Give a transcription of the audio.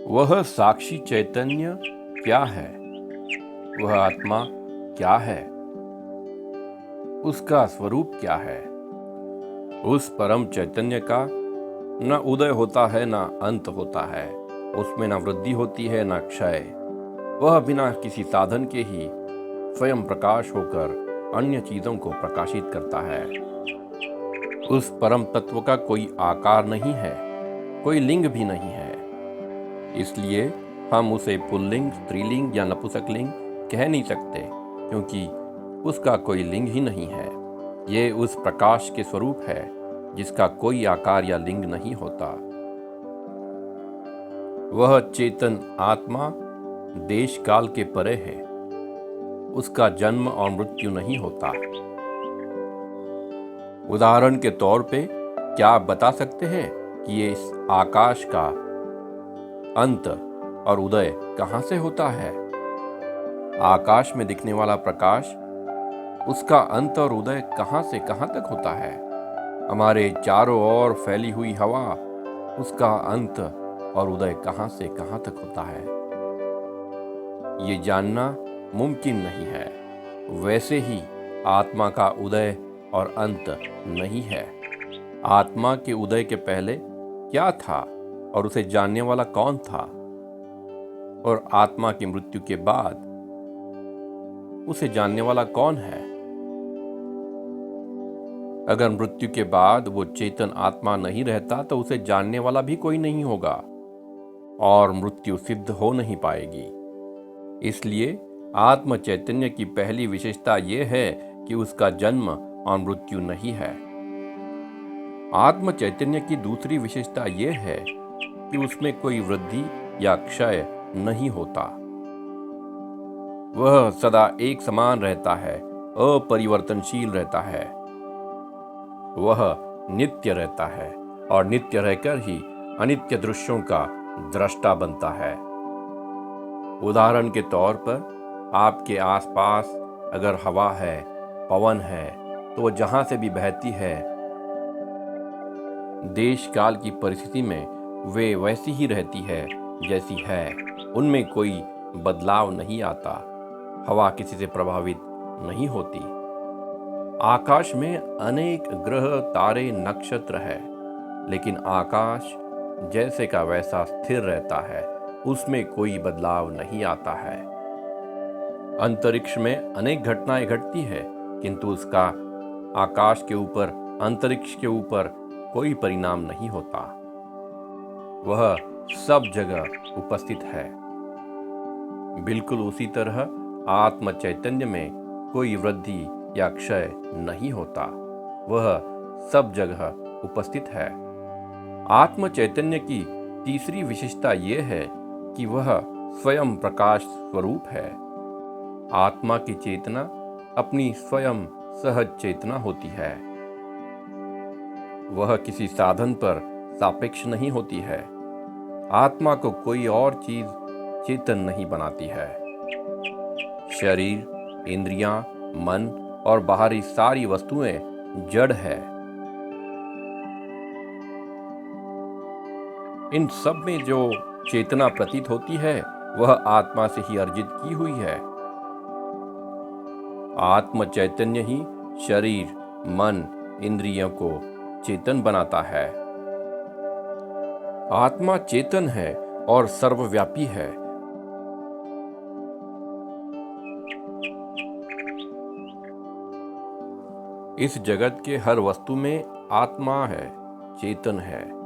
वह साक्षी चैतन्य क्या है? वह आत्मा क्या है? उसका स्वरूप क्या है? उस परम चैतन्य का न उदय होता है न अंत होता है। उसमें न वृद्धि होती है न क्षय। वह बिना किसी साधन के ही स्वयं प्रकाश होकर अन्य चीजों को प्रकाशित करता है। उस परम तत्व का कोई आकार नहीं है, कोई लिंग भी नहीं है। इसलिए हम उसे पुल्लिंग, स्त्रीलिंग या नपुंसकलिंग कह नहीं सकते, क्योंकि उसका कोई लिंग ही नहीं है। ये उस प्रकाश के स्वरूप है जिसका कोई आकार या लिंग नहीं होता। वह चेतन आत्मा देश काल के परे है। उसका जन्म और मृत्यु नहीं होता। उदाहरण के तौर पे क्या आप बता सकते हैं कि ये इस आकाश का अंत और उदय कहाँ से होता है? आकाश में दिखने वाला प्रकाश, उसका अंत और उदय कहाँ से कहाँ तक होता है? हमारे चारों ओर फैली हुई हवा, उसका अंत और उदय कहाँ से कहाँ तक होता है? ये जानना मुमकिन नहीं है। वैसे ही आत्मा का उदय और अंत नहीं है। आत्मा के उदय के पहले क्या था और उसे जानने वाला कौन था? और आत्मा की मृत्यु के बाद उसे जानने वाला कौन है? अगर मृत्यु के बाद वो चेतन आत्मा नहीं रहता तो उसे जानने वाला भी कोई नहीं होगा और मृत्यु सिद्ध हो नहीं पाएगी। इसलिए आत्म चैतन्य की पहली विशेषता ये है कि उसका जन्म और मृत्यु नहीं है। आत्म चैतन्य की दूसरी विशेषता ये है कि उसमें कोई वृद्धि या क्षय नहीं होता। वह सदा एक समान रहता है, अपरिवर्तनशील रहता है। वह नित्य रहता है और नित्य रहकर ही अनित्य दृश्यों का दृष्टा बनता है। उदाहरण के तौर पर आपके आसपास अगर हवा है, पवन है, तो वह जहां से भी बहती है, देश काल की परिस्थिति में वे वैसी ही रहती है जैसी है। उनमें कोई बदलाव नहीं आता। हवा किसी से प्रभावित नहीं होती। आकाश में अनेक ग्रह, तारे, नक्षत्र है, लेकिन आकाश जैसे का वैसा स्थिर रहता है। उसमें कोई बदलाव नहीं आता है। अंतरिक्ष में अनेक घटनाएं घटती है, किंतु उसका आकाश के ऊपर, अंतरिक्ष के ऊपर कोई परिणाम नहीं होता। वह सब जगह उपस्थित है। बिल्कुल उसी तरह आत्म चैतन्य में कोई वृद्धि या क्षय नहीं होता। वह सब जगह उपस्थित है। आत्म चैतन्य की तीसरी विशेषता यह है कि वह स्वयं प्रकाश स्वरूप है। आत्मा की चेतना अपनी स्वयं सहज चेतना होती है। वह किसी साधन पर सापेक्ष नहीं होती है। आत्मा को कोई और चीज चेतन नहीं बनाती है। शरीर, इंद्रियां, मन और बाहरी सारी वस्तुएं जड़ है। इन सब में जो चेतना प्रतीत होती है वह आत्मा से ही अर्जित की हुई है। आत्म चैतन्य ही शरीर, मन, इंद्रियों को चेतन बनाता है। आत्मा चेतन है और सर्वव्यापी है। इस जगत के हर वस्तु में आत्मा है, चेतन है।